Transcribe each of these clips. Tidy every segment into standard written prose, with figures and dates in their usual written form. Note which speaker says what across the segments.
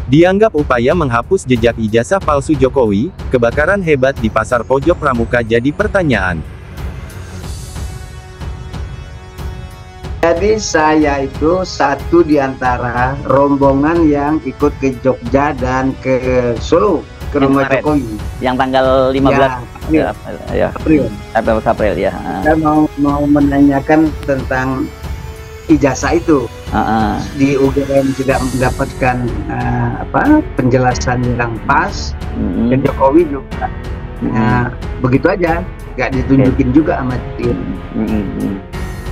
Speaker 1: Dianggap upaya menghapus jejak ijazah palsu Jokowi, kebakaran hebat di Pasar Pojok Pramuka jadi pertanyaan.
Speaker 2: Jadi saya itu satu di antara rombongan yang ikut ke Jogja dan ke Solo, ke rumah Jokowi.
Speaker 3: Yang tanggal 15 April ya.
Speaker 2: Saya mau menanyakan tentang ijazah itu. Di UGM tidak mendapatkan penjelasan yang pas, dan Jokowi juga begitu aja, nggak ditunjukin juga sama tim.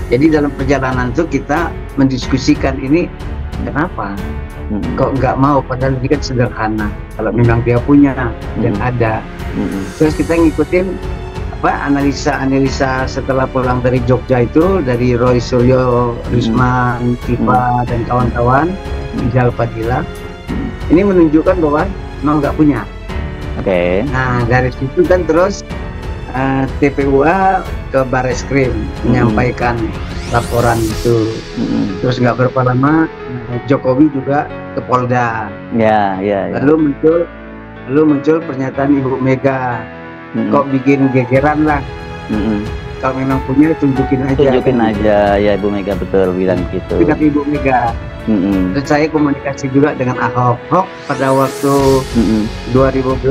Speaker 2: Jadi dalam perjalanan itu kita mendiskusikan ini kenapa kok nggak mau, padahal ini kan sederhana kalau memang dia punya dan ada. Terus kita ngikutin analisa setelah pulang dari Jogja itu, dari Roy Suryo, Risman, Tifa dan kawan-kawan, Ijal Fadila, ini menunjukkan bahwa memang nggak punya. Nah dari situ kan terus TPUA ke Barreskrim menyampaikan laporan itu. Terus nggak berapa lama Jokowi juga ke Polda. Lalu muncul pernyataan Ibu Mega, kok bikin gegeran lah. Kalau memang punya tunjukin aja.
Speaker 3: Ya Ibu Mega betul bilang gitu.
Speaker 2: Tidak Ibu Mega. Terus saya komunikasi juga dengan Ahok pada waktu 2012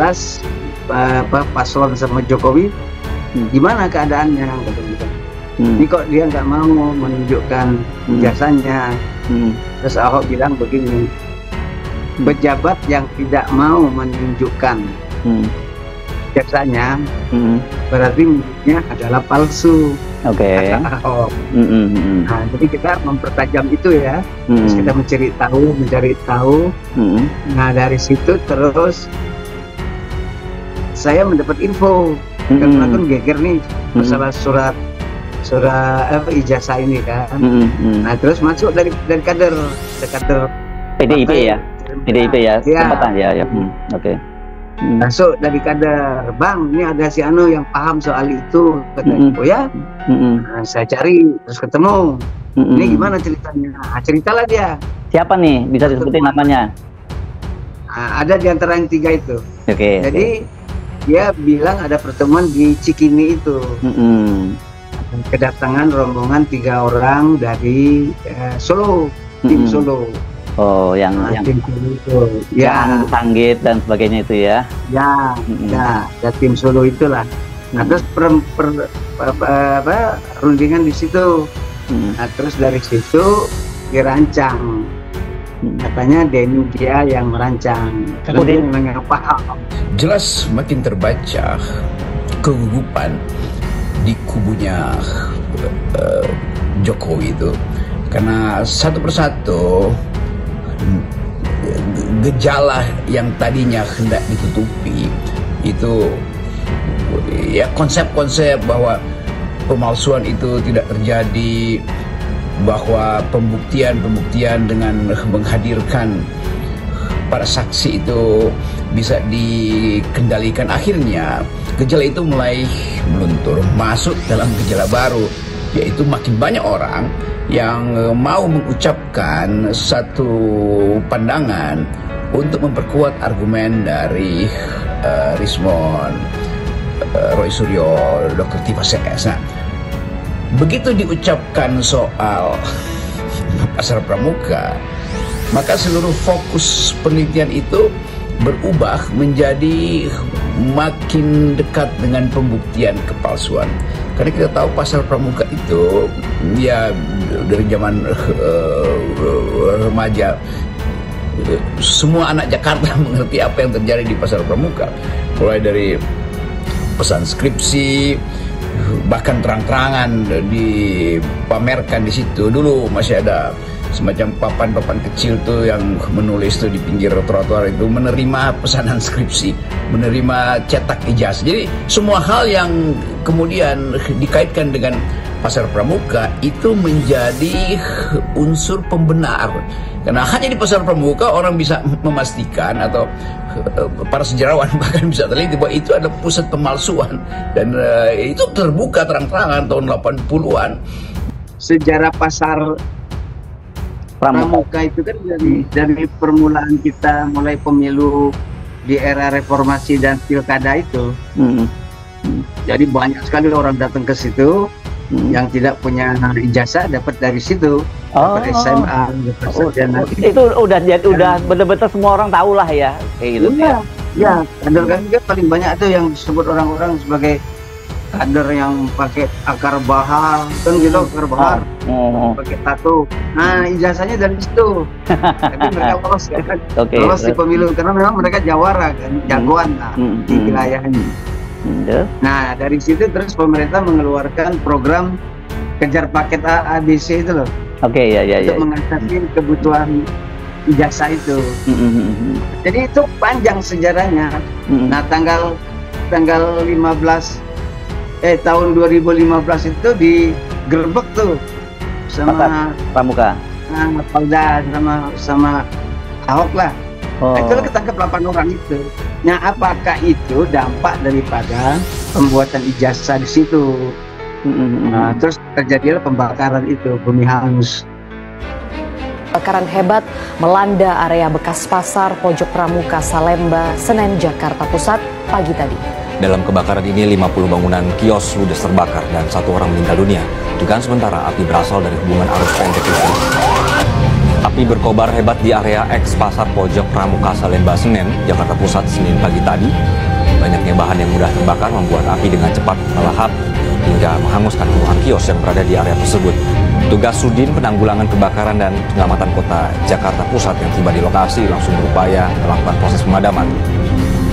Speaker 2: paslon sama Jokowi. Gimana keadaannya? Ini kok dia nggak mau menunjukkan ijazahnya. Terus Ahok bilang begini, pejabat yang tidak mau menunjukkan ijazahnya berarti miliknya adalah palsu. Kata Ahok. Nah, jadi kita mempertajam itu ya. Terus kita mencari tahu. Nah dari situ terus saya mendapat info. Karena kan geger nih masalah surat ijazah ini kan. Nah terus masuk dari kader
Speaker 3: PDIP ya, tempatan ya. Masuk dari kader, Bang, ini ada si Anu yang paham soal itu, katanya. Oh ya, nah, saya cari terus ketemu. Ini gimana ceritanya? Nah, ceritalah dia. Siapa nih? Bisa disebutin namanya?
Speaker 2: Nah, ada di antara yang tiga itu. Jadi dia bilang ada pertemuan di Cikini itu. Kedatangan rombongan 3 orang dari Solo, tim Solo.
Speaker 3: Oh, yang
Speaker 2: tim Solo itu. Ya,
Speaker 3: Sanggit dan sebagainya itu ya.
Speaker 2: Ya, tim Solo itulah. Nah, terus rundingan di situ. Nah, terus dari situ dirancang. Katanya Denny dia yang merancang, karena dia memang yang paham.
Speaker 4: Jelas makin terbaca kegugupan di kubunya Jokowi itu, karena satu persatu gejala yang tadinya hendak ditutupi itu, ya konsep-konsep bahwa pemalsuan itu tidak terjadi, bahwa pembuktian dengan menghadirkan para saksi itu bisa dikendalikan. Akhirnya gejala itu mulai meluntur, masuk dalam gejala baru, yaitu makin banyak orang yang mau mengucapkan satu pandangan untuk memperkuat argumen dari Rismon, Roy Suryo, Dr. Tifa CS. Nah, begitu diucapkan soal Pasar Pramuka, maka seluruh fokus penelitian itu berubah menjadi makin dekat dengan pembuktian kepalsuan. Karena kita tahu Pasar Pramuka itu ya dari zaman remaja, semua anak Jakarta mengerti apa yang terjadi di Pasar Pramuka, mulai dari pesan skripsi, bahkan terang-terangan dipamerkan di situ. Dulu masih ada semacam papan-papan kecil tuh yang menulis tuh di pinggir trotoar itu, menerima pesanan skripsi, menerima cetak ijazah. Jadi semua hal yang kemudian dikaitkan dengan Pasar Pramuka itu menjadi unsur pembenar. Karena hanya di Pasar Pramuka orang bisa memastikan, atau para sejarawan bahkan bisa teliti bahwa itu adalah pusat pemalsuan, dan itu terbuka terang-terangan tahun 80-an.
Speaker 2: Sejarah Pramuka itu kan dari permulaan kita mulai pemilu di era reformasi dan pilkada itu. Jadi banyak sekali orang datang ke situ yang tidak punya ijazah dapat dari situ, dapat SMA, dapat sarjana.
Speaker 3: Itu udah benar-benar semua orang tahu lah ya, kayak gitu.
Speaker 2: Ya, kader kan juga paling banyak tuh yang disebut orang-orang sebagai kader yang pakai akar bahar, kan gitu, akar bahar, pakai tato. Nah, ijazahnya dari situ. Tapi mereka lolos kan, lolos di pemilu karena memang mereka jawara kan, jagoan di wilayahnya. Nah, dari situ terus pemerintah mengeluarkan program kejar paket ABC itu loh. Untuk mengatasi kebutuhan ijazah itu. Jadi itu panjang sejarahnya. Nah, tanggal 15 tahun 2015 itu digerebek tuh sama
Speaker 3: Pramuka.
Speaker 2: Polda sama Ahok lah. Nah, itu ketangkep 8 orang itu. Nah, apakah itu dampak daripada pembuatan ijazah di situ? Nah, terus terjadilah pembakaran itu, bumi hangus.
Speaker 5: Kebakaran hebat melanda area bekas pasar Pojok Pramuka, Salemba, Senen, Jakarta Pusat pagi tadi.
Speaker 6: Dalam kebakaran ini 50 bangunan kios ludes terbakar dan 1 orang meninggal dunia. Dugaan sementara api berasal dari hubungan arus pendek listrik. Api berkobar hebat di area eks pasar Pojok Pramuka, Salemba, Senen, Jakarta Pusat Senin pagi tadi. Banyaknya bahan yang mudah terbakar membuat api dengan cepat melahap hingga menghanguskan puluhan kios yang berada di area tersebut. Tugas Sudin Penanggulangan Kebakaran dan Penyelamatan Kota Jakarta Pusat yang tiba di lokasi langsung berupaya melakukan proses pemadaman.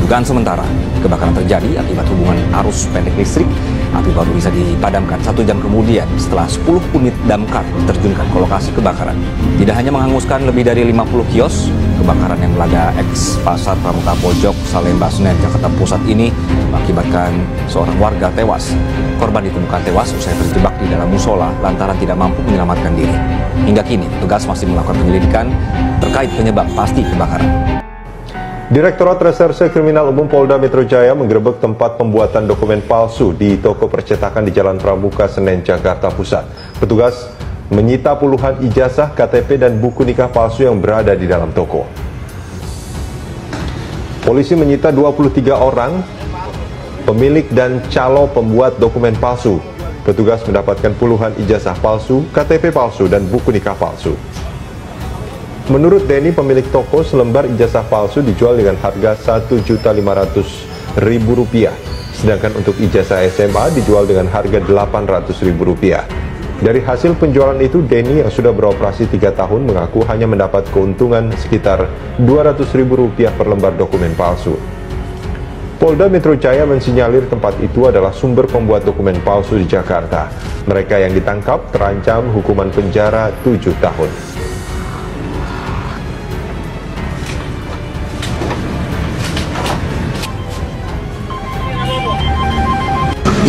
Speaker 6: Dugaan sementara, kebakaran terjadi akibat hubungan arus pendek listrik. Api baru bisa dipadamkan 1 jam kemudian setelah 10 unit damkar diterjunkan ke lokasi kebakaran. Tidak hanya menghanguskan lebih dari 50 kios, kebakaran yang melanda eks pasar Pramuka Pojok, Salemba, Senen, Jakarta Pusat ini mengakibatkan seorang warga tewas. Korban ditemukan tewas usai terjebak di dalam musola lantaran tidak mampu menyelamatkan diri. Hingga kini, petugas masih melakukan penyelidikan terkait penyebab pasti kebakaran.
Speaker 7: Direktorat Reserse Kriminal Umum Polda Metro Jaya menggerebek tempat pembuatan dokumen palsu di toko percetakan di Jalan Pramuka, Senen, Jakarta Pusat. Petugas menyita puluhan ijazah, KTP, dan buku nikah palsu yang berada di dalam toko. Polisi menyita 23 orang pemilik dan calo pembuat dokumen palsu. Petugas mendapatkan puluhan ijazah palsu, KTP palsu, dan buku nikah palsu. Menurut Denny, pemilik toko, selembar ijazah palsu dijual dengan harga Rp1.500.000, sedangkan untuk ijazah SMA dijual dengan harga Rp800.000. Dari hasil penjualan itu, Denny yang sudah beroperasi 3 tahun mengaku hanya mendapat keuntungan sekitar Rp200.000 per lembar dokumen palsu. Polda Metro Jaya mensinyalir tempat itu adalah sumber pembuat dokumen palsu di Jakarta. Mereka yang ditangkap terancam hukuman penjara 7 tahun.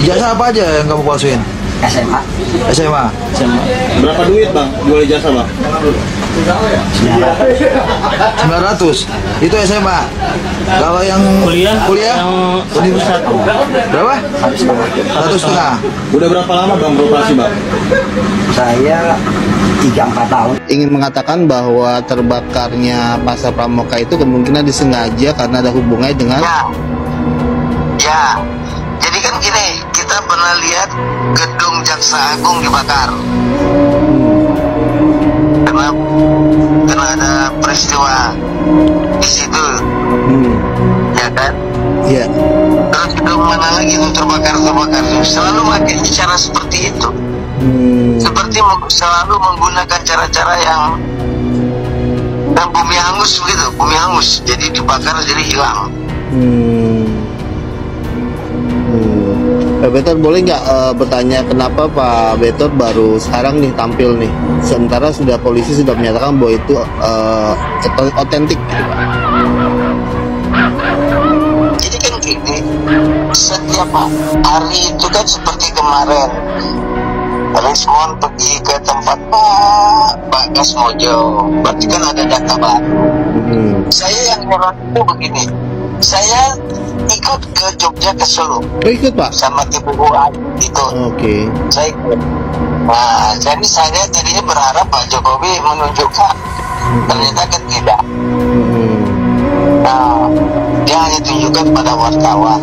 Speaker 8: Ijazah apa aja yang kamu palsuin?
Speaker 2: SMA.
Speaker 8: SMA.
Speaker 9: Berapa duit bang jual ijazah bang?
Speaker 8: 900. Itu SMA. Kalau yang kuliah? Yang universitas berapa? 1,5.
Speaker 9: Udah berapa lama bang beroperasi bang?
Speaker 2: Saya 3-4 tahun.
Speaker 10: Ingin mengatakan bahwa terbakarnya pasar Pramuka itu kemungkinan disengaja karena ada hubungannya dengan
Speaker 11: Ya. Jadi kan gini, kita pernah lihat gedung Jaksa Agung dibakar. Karena ada peristiwa di situ. Ya kan?
Speaker 10: Iya.
Speaker 11: Terus gedung mana lagi itu terbakar. Selalu pakai cara seperti itu. Seperti selalu menggunakan cara-cara yang bumi hangus begitu, bumi hangus. Jadi dibakar jadi hilang.
Speaker 10: Pak Betor, boleh nggak bertanya kenapa Pak Betor baru sekarang nih tampil nih, sementara sudah polisi sudah menyatakan bahwa itu otentik gitu Pak?
Speaker 11: Jadi kan gini, setiap hari itu kan seperti kemarin Rismon pergi ke tempat Pak Gasmojo, berarti kan ada data baru. Saya yang nyerot itu begini, saya ikut ke Jogja ke Solo.
Speaker 10: Ikut Pak?
Speaker 11: Sama Ibu Buat itu.
Speaker 10: Oke.
Speaker 11: Saya ikut. Nah, jadi saya tadinya berharap Pak Jokowi menunjukkan, ternyata kan tidak. Nah, dia hanya tunjukkan pada wartawan.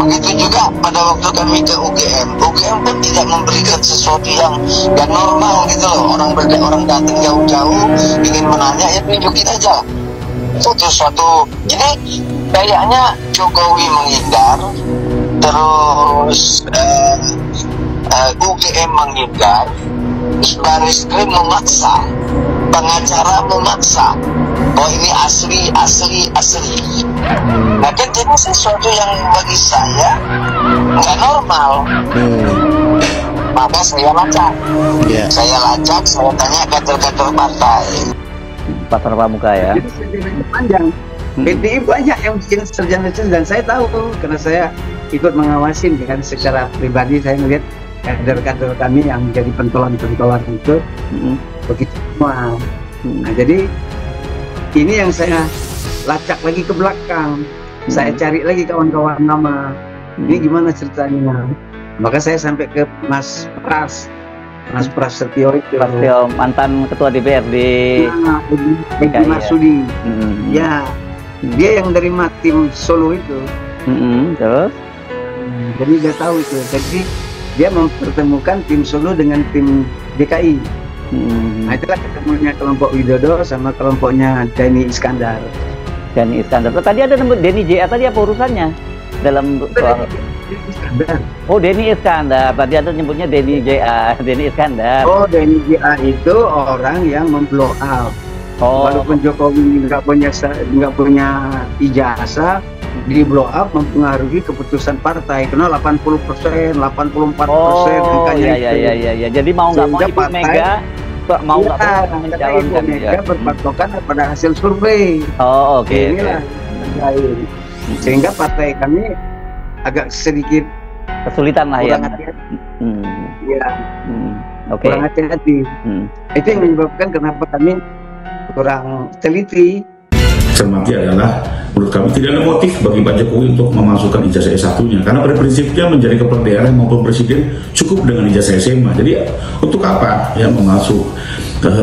Speaker 11: Begitu juga pada waktu kami ke UGM pun tidak memberikan sesuatu yang normal gitu loh. Orang datang jauh-jauh ingin menanya, ya tunjukin aja suatu. Jadi kayaknya Jokowi menghindar, terus UGM menghindar, terus Baris-Krim memaksa, pengacara memaksa, oh ini asli. Nah kan jadi sesuatu yang bagi saya nggak normal. Maka saya lacak, saya tanya kader-kader partai.
Speaker 3: Pasar Pramuka ya.
Speaker 2: Jadi panjang. PDI banyak yang bikin sarjana dan saya tahu karena saya ikut mengawasin kan secara pribadi. Saya melihat kader-kader kami yang jadi pentolan-pentolan itu begitu semua. Nah jadi ini yang saya lacak lagi ke belakang. Saya cari lagi kawan-kawan nama. Ini gimana ceritanya? Maka saya sampai ke Mas Pras Setio itu.
Speaker 3: Setio, mantan ketua DPRD.
Speaker 2: Edi Marsudi. Ya, dia yang dari tim Solo itu.
Speaker 3: Terus?
Speaker 2: Jadi dia tahu itu. Jadi dia mempertemukan tim Solo dengan tim DKI. Nah itulah ketemunya kelompok Widodo sama kelompoknya Denny Iskandar.
Speaker 3: Tadi ada nembut Denny JA, tadi apa urusannya dalam soal? Oh, Denny Iskandar. Tadi ada nyebutnya Denny JA, Denny Iskandar.
Speaker 2: Oh, Denny JA itu orang yang memblow up. Walaupun Jokowi nggak punya ijazah, di blow up mempengaruhi keputusan partai. Karena 80%, 84% angkanya itu.
Speaker 3: Iya. Jadi mau nggak mau Ibu Mega mau nggak mau mencalonkan
Speaker 2: Mega berpatokan pada hasil survei. Inilah lain. Sehingga partai kami agak sedikit
Speaker 3: kesulitan lah ya.
Speaker 2: Kurang hati-hati. Itu yang menyebabkan kenapa kami kurang teliti.
Speaker 12: Cermati adalah menurut kami tidak ada motif bagi Pak Jokowi untuk memasukkan ijazah S1-nya karena pada prinsipnya menjadi kepala daerah maupun presiden cukup dengan ijazah SMA. Jadi untuk apa ya memasuk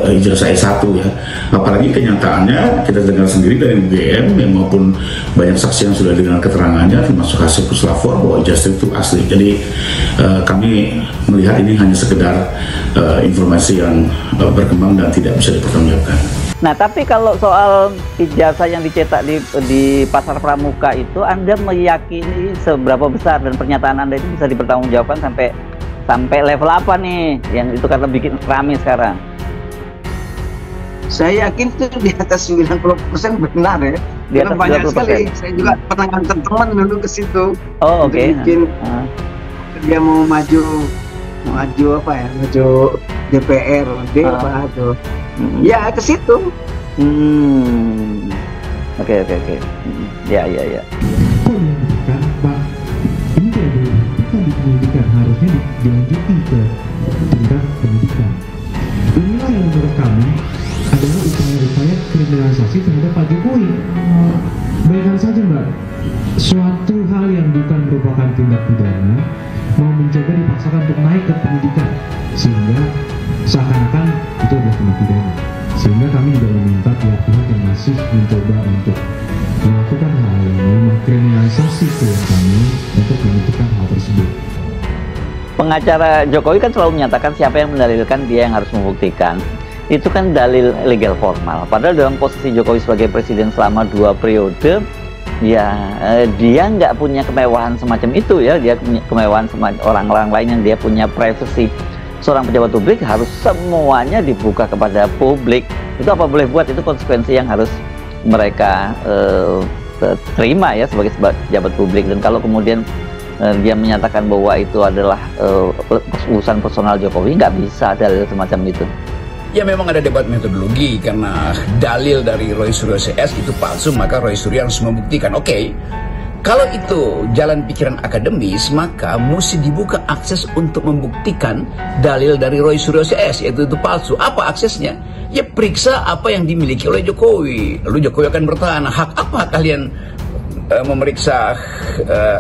Speaker 12: ijazah S1 ya? Apalagi kenyataannya kita dengar sendiri dari UGM maupun banyak saksi yang sudah dengar keterangannya termasuk hasil puslapor bahwa ijazah itu asli. Jadi kami melihat ini hanya sekedar informasi yang berkembang dan tidak bisa dipertanggungjawabkan.
Speaker 3: Nah, tapi kalau soal ijazah yang dicetak di Pasar Pramuka itu, Anda meyakini seberapa besar dan pernyataan Anda itu bisa dipertanggungjawabkan sampai level apa nih yang itu karena bikin rame sekarang?
Speaker 2: Saya yakin itu di atas 90% benar ya.
Speaker 3: Di atas
Speaker 2: banyak
Speaker 3: 90%.
Speaker 2: sekali. Saya juga pernah nganter teman dulu ke situ.
Speaker 3: Oh, oke.
Speaker 2: Mungkin dia mau maju apa ya? Maju DPRD apa tuh? Ya ke situ.
Speaker 3: Oke. Ya.
Speaker 13: Pak, ini tidak dilakukan di penyidikan, harusnya dilanjuti ke tingkat penyidikan. Inilah yang menurut kami adalah upaya-upaya kriminalisasi terhadap Pak Jokowi. Bayangkan saja Mbak, suatu hal yang bukan merupakan tindak pidana mau mencoba dipaksakan untuk naik ke penyidikan sehingga seakan-akan itu adalah tindak pidana. Sehingga kami juga meminta pihak-pihak yang masih mencoba untuk melakukan hal ini mengkriminalisasi klien kami untuk menentukan hal tersebut.
Speaker 3: Pengacara Jokowi kan selalu menyatakan siapa yang mendalilkan dia yang harus membuktikan. Itu kan dalil legal formal. Padahal dalam posisi Jokowi sebagai presiden selama 2 periode, ya dia nggak punya kemewahan semacam itu ya. Dia punya kemewahan semacam orang-orang lain yang dia punya privacy. Seorang pejabat publik harus semuanya dibuka kepada publik. Itu apa boleh buat, itu konsekuensi yang harus mereka terima ya sebagai pejabat publik. Dan kalau kemudian dia menyatakan bahwa itu adalah urusan personal Jokowi, nggak bisa dalil semacam itu.
Speaker 4: Ya memang ada debat metodologi karena dalil dari Roy Suryo CS itu palsu, maka Roy Suryo harus membuktikan. Oke, kalau itu jalan pikiran akademis, maka mesti dibuka akses untuk membuktikan dalil dari Roy Suryo CS, yaitu itu palsu. Apa aksesnya? Ya periksa apa yang dimiliki oleh Jokowi. Lalu Jokowi akan bertanya, hak apa kalian memeriksa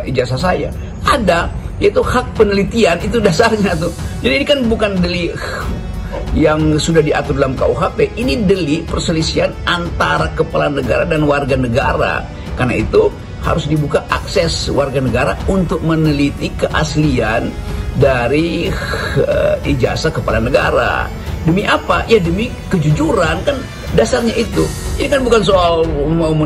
Speaker 4: ijazah saya? Ada yaitu hak penelitian, itu dasarnya tuh. Jadi ini kan bukan delik yang sudah diatur dalam KUHP, ini delik perselisihan antara kepala negara dan warga negara. Karena itu harus dibuka akses warga negara untuk meneliti keaslian dari ijazah kepala negara. Demi apa? Ya demi kejujuran, kan dasarnya itu. Ini kan bukan soal mau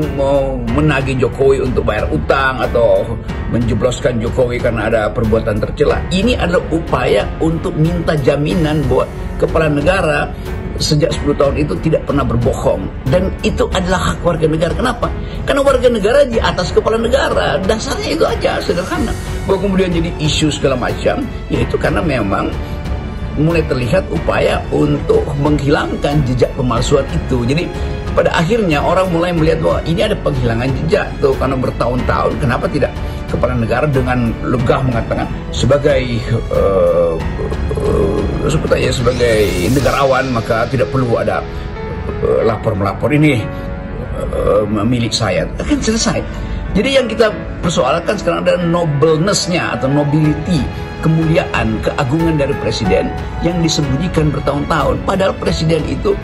Speaker 4: menagih Jokowi untuk bayar utang atau menjebloskan Jokowi karena ada perbuatan tercela. Ini adalah upaya untuk minta jaminan bahwa kepala negara sejak 10 tahun itu tidak pernah berbohong. Dan itu adalah hak warga negara. Kenapa? Karena warga negara di atas kepala negara. Dasarnya itu aja, sederhana. Bahwa kemudian jadi isu segala macam, yaitu karena memang mulai terlihat upaya untuk menghilangkan jejak pemalsuan itu. Jadi pada akhirnya orang mulai melihat bahwa ini ada penghilangan jejak tuh karena bertahun-tahun. Kenapa tidak kepala negara dengan lega mengatakan sebagai sebetulnya sebagai negarawan maka tidak perlu ada lapor-melapor, ini milik saya, akan selesai. Jadi yang kita persoalkan sekarang adalah nobleness-nya atau nobility, kemuliaan, keagungan dari presiden yang disembunyikan bertahun-tahun. Padahal presiden itu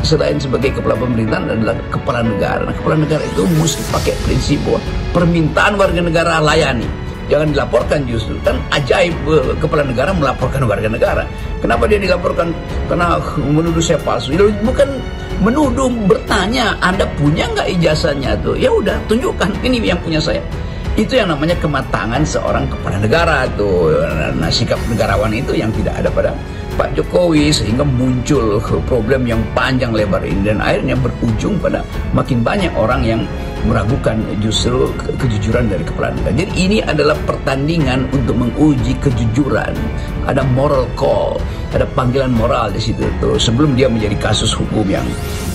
Speaker 4: selain sebagai kepala pemerintahan adalah kepala negara. Nah, kepala negara itu mesti pakai prinsip bahwa permintaan warga negara layani, jangan dilaporkan. Justru kan ajaib, kepala negara melaporkan warga negara. Kenapa dia dilaporkan? Karena menuduh saya palsu. Bukan menuduh, bertanya, Anda punya nggak ijazahnya tuh? Ya udah, tunjukkan, ini yang punya saya. Itu yang namanya kematangan seorang kepala negara tuh. Nah, sikap negarawan itu yang tidak ada pada Pak Jokowi, sehingga muncul problem yang panjang lebar ini dan akhirnya berujung pada makin banyak orang yang meragukan justru kejujuran dari kepala negara. Jadi ini adalah pertandingan untuk menguji kejujuran. Ada moral call, ada panggilan moral di situ tuh sebelum dia menjadi kasus hukum yang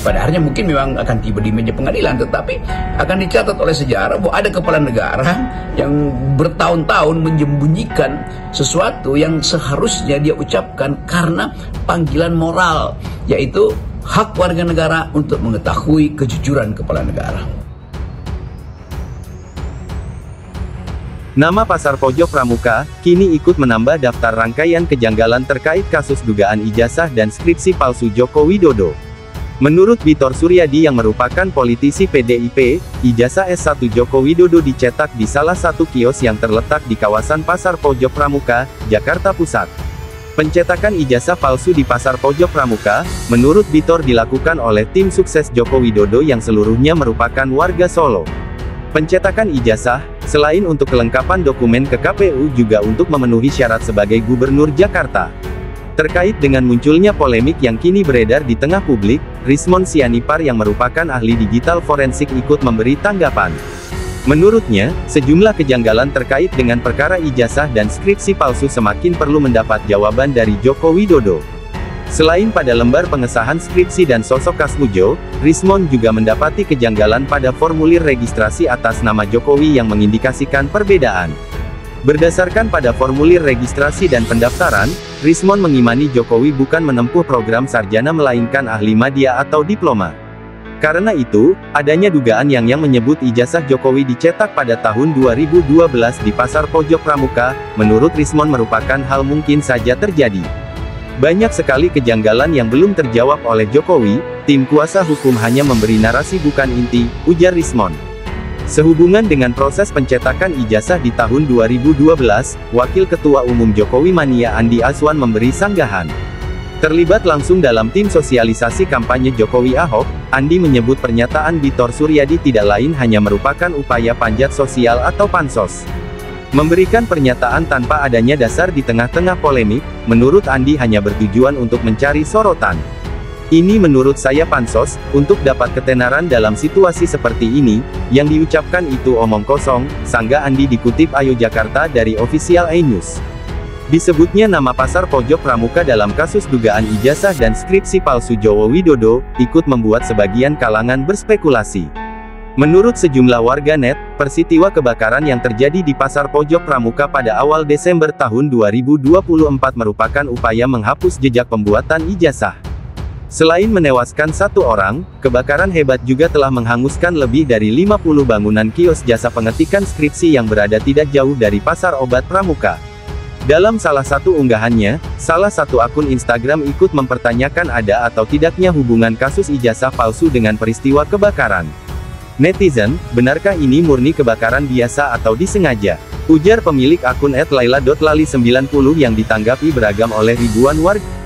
Speaker 4: pada akhirnya mungkin memang akan tiba di meja pengadilan, tetapi akan dicatat oleh sejarah bahwa ada kepala negara yang bertahun-tahun menyembunyikan sesuatu yang seharusnya dia ucapkan karena panggilan moral, yaitu hak warga negara untuk mengetahui kejujuran kepala negara.
Speaker 1: Nama Pasar Pojok Pramuka kini ikut menambah daftar rangkaian kejanggalan terkait kasus dugaan ijazah dan skripsi palsu Joko Widodo. Menurut Bitor Suryadi yang merupakan politisi PDIP, ijazah S1 Joko Widodo dicetak di salah satu kios yang terletak di kawasan Pasar Pojok Pramuka, Jakarta Pusat. Pencetakan ijazah palsu di Pasar Pojok Pramuka, menurut Bitor dilakukan oleh tim sukses Joko Widodo yang seluruhnya merupakan warga Solo. Pencetakan ijazah, selain untuk kelengkapan dokumen ke KPU juga untuk memenuhi syarat sebagai Gubernur Jakarta. Terkait dengan munculnya polemik yang kini beredar di tengah publik, Rismon Sianipar yang merupakan ahli digital forensik ikut memberi tanggapan. Menurutnya, sejumlah kejanggalan terkait dengan perkara ijazah dan skripsi palsu semakin perlu mendapat jawaban dari Joko Widodo. Selain pada lembar pengesahan skripsi dan sosok Kasmujo, Rismon juga mendapati kejanggalan pada formulir registrasi atas nama Jokowi yang mengindikasikan perbedaan. Berdasarkan pada formulir registrasi dan pendaftaran, Rismon mengimani Jokowi bukan menempuh program sarjana melainkan ahli madya atau diploma. Karena itu, adanya dugaan yang menyebut ijazah Jokowi dicetak pada tahun 2012 di Pasar Pojok Pramuka, menurut Rismon merupakan hal mungkin saja terjadi. Banyak sekali kejanggalan yang belum terjawab oleh Jokowi, tim kuasa hukum hanya memberi narasi bukan inti, ujar Rismon. Sehubungan dengan proses pencetakan ijazah di tahun 2012, Wakil Ketua Umum Jokowi Mania Andi Azwan memberi sanggahan. Terlibat langsung dalam tim sosialisasi kampanye Jokowi Ahok, Andi menyebut pernyataan Bitor Suryadi tidak lain hanya merupakan upaya panjat sosial atau pansos. Memberikan pernyataan tanpa adanya dasar di tengah-tengah polemik, menurut Andi hanya bertujuan untuk mencari sorotan. Ini menurut saya pansos, untuk dapat ketenaran dalam situasi seperti ini, yang diucapkan itu omong kosong, sanggah Andi dikutip Ayo Jakarta dari Official iNews. Disebutnya nama Pasar Pojok Pramuka dalam kasus dugaan ijazah dan skripsi palsu Joko Widodo, ikut membuat sebagian kalangan berspekulasi. Menurut sejumlah warganet, peristiwa kebakaran yang terjadi di Pasar Pojok Pramuka pada awal Desember tahun 2024 merupakan upaya menghapus jejak pembuatan ijazah. Selain menewaskan satu orang, kebakaran hebat juga telah menghanguskan lebih dari 50 bangunan kios jasa pengetikan skripsi yang berada tidak jauh dari Pasar Obat Pramuka. Dalam salah satu unggahannya, salah satu akun Instagram ikut mempertanyakan ada atau tidaknya hubungan kasus ijazah palsu dengan peristiwa kebakaran. Netizen, benarkah ini murni kebakaran biasa atau disengaja? Ujar pemilik akun @laila.lali90 yang ditanggapi beragam oleh ribuan warga.